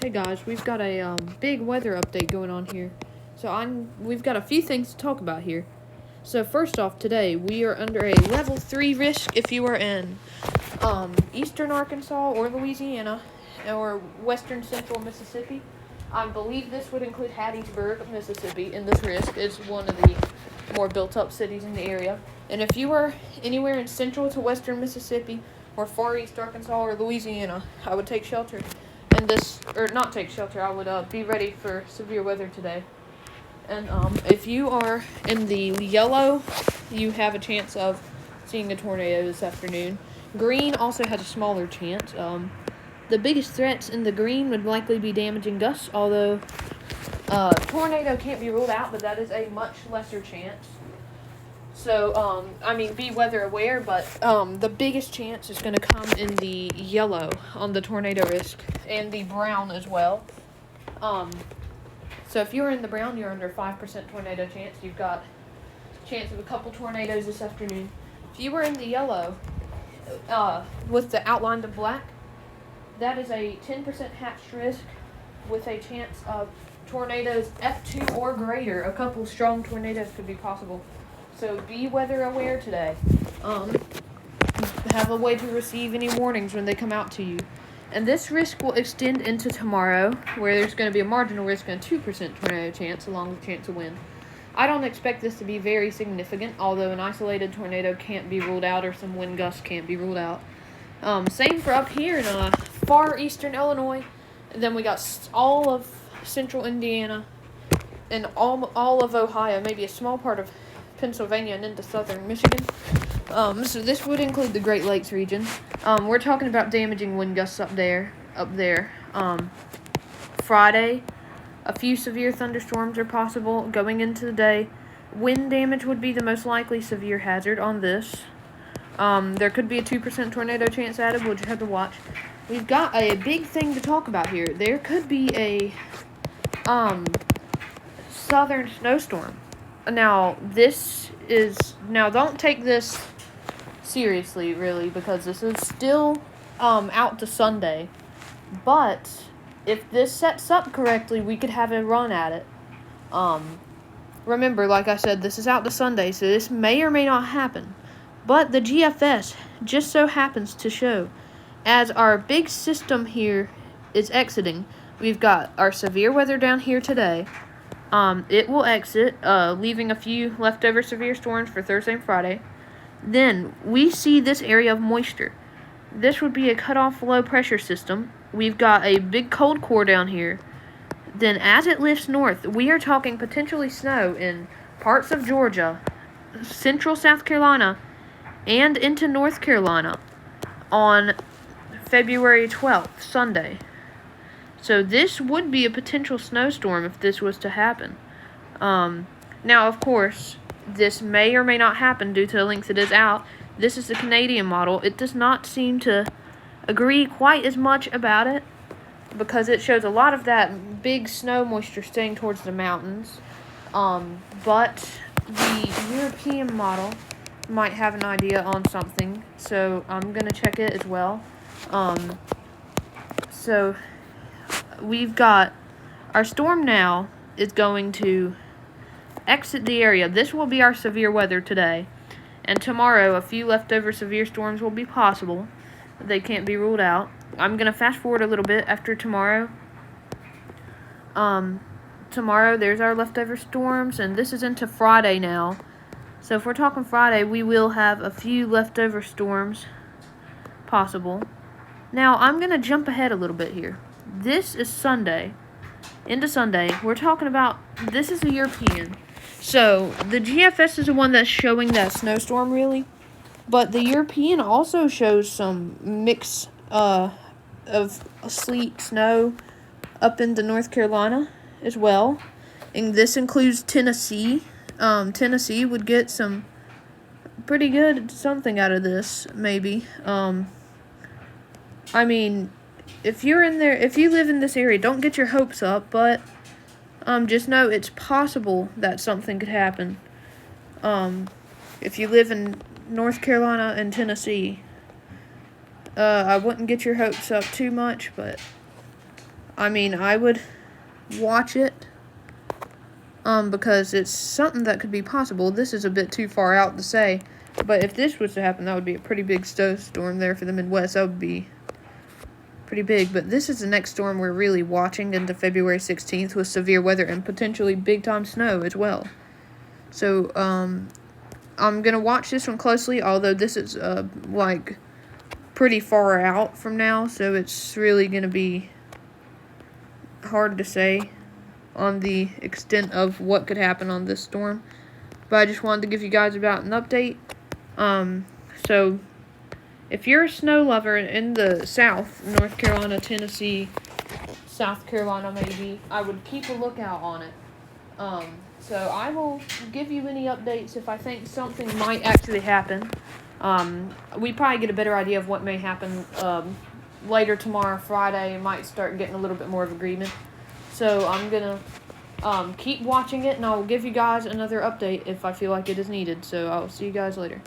Hey guys, we've got a big weather update going on here. We've got a few things to talk about here. So first off, today we are under a level 3 risk if you are in eastern Arkansas or Louisiana or western central Mississippi. I believe this would include Hattiesburg, Mississippi, in this risk. It's one of the more built up cities in the area. And if you are anywhere in central to western Mississippi or far east Arkansas or Louisiana, I would take shelter. Not take shelter, I would be ready for severe weather today. And if you are in the yellow, you have a chance of seeing a tornado this afternoon. Green also has a smaller chance. The biggest threats in the green would likely be damaging gusts, although tornado can't be ruled out, but that is a much lesser chance. So, be weather aware, but the biggest chance is going to come in the yellow on the tornado risk, and the brown as well. So if you're in the brown, you're under 5% tornado chance. You've got a chance of a couple tornadoes this afternoon. If you were in the yellow, with the outline of black, that is a 10% hatched risk with a chance of tornadoes F2 or greater. A couple strong tornadoes could be possible. So be weather aware today. Have a way to receive any warnings when they come out to you. And this risk will extend into tomorrow, where there's going to be a marginal risk and a 2% tornado chance, along with a chance of wind. I don't expect this to be very significant, although an isolated tornado can't be ruled out or some wind gusts can't be ruled out. Same for up here in far eastern Illinois. And then we got all of central Indiana and all of Ohio, maybe a small part of Pennsylvania and into southern Michigan. So this would include the Great Lakes region. We're talking about damaging wind gusts up there. Friday, a few severe thunderstorms are possible going into the day. Wind damage would be the most likely severe hazard on this. There could be a 2% tornado chance added. We'll just have to watch. We've got a big thing to talk about here. There could be a southern snowstorm. Now, don't take this seriously, really, because this is still out to Sunday. But if this sets up correctly, we could have a run at it. Remember, like I said, this is out to Sunday, so this may or may not happen. But the GFS just so happens to show, as our big system here is exiting, we've got our severe weather down here today. It will exit, leaving a few leftover severe storms for Thursday and Friday. Then we see this area of moisture. This would be a cutoff low pressure system. We've got a big cold core down here. Then as it lifts north, we are talking potentially snow in parts of Georgia, central South Carolina, and into North Carolina on February 12th, Sunday. So this would be a potential snowstorm if this was to happen. Now, of course, this may or may not happen due to the length it is out. This is the Canadian model. It does not seem to agree quite as much about it because it shows a lot of that big snow moisture staying towards the mountains. But the European model might have an idea on something, so I'm going to check it as well. So we've got our storm now is going to exit the area. This will be our severe weather today. And tomorrow, a few leftover severe storms will be possible. They can't be ruled out. I'm going to fast forward a little bit after tomorrow. Tomorrow, there's our leftover storms, and this is into Friday now. So if we're talking Friday, we will have a few leftover storms possible. Now, I'm going to jump ahead a little bit here. This is Sunday. Into Sunday. We're talking about, this is the European. So, the GFS is the one that's showing that snowstorm, really. But the European also shows some mix of sleet, snow up into North Carolina as well. And this includes Tennessee. Tennessee would get some pretty good something out of this, maybe. If you're in there, if you live in this area, don't get your hopes up, but just know it's possible that something could happen. If you live in North Carolina and Tennessee, I wouldn't get your hopes up too much, but I mean, I would watch it. Because it's something that could be possible. This is a bit too far out to say, but if this was to happen, that would be a pretty big snowstorm there for the Midwest. That would be pretty big, but this is the next storm we're really watching into February 16th with severe weather and potentially big-time snow as well. So, I'm going to watch this one closely, although this is, like, pretty far out from now, so it's really going to be hard to say on the extent of what could happen on this storm. But I just wanted to give you guys about an update. So if you're a snow lover in the South, North Carolina, Tennessee, South Carolina maybe, I would keep a lookout on it. So I will give you any updates if I think something might actually happen. We probably get a better idea of what may happen later tomorrow, Friday. Might start getting a little bit more of agreement. So I'm going to keep watching it, and I'll give you guys another update if I feel like it is needed. So I'll see you guys later.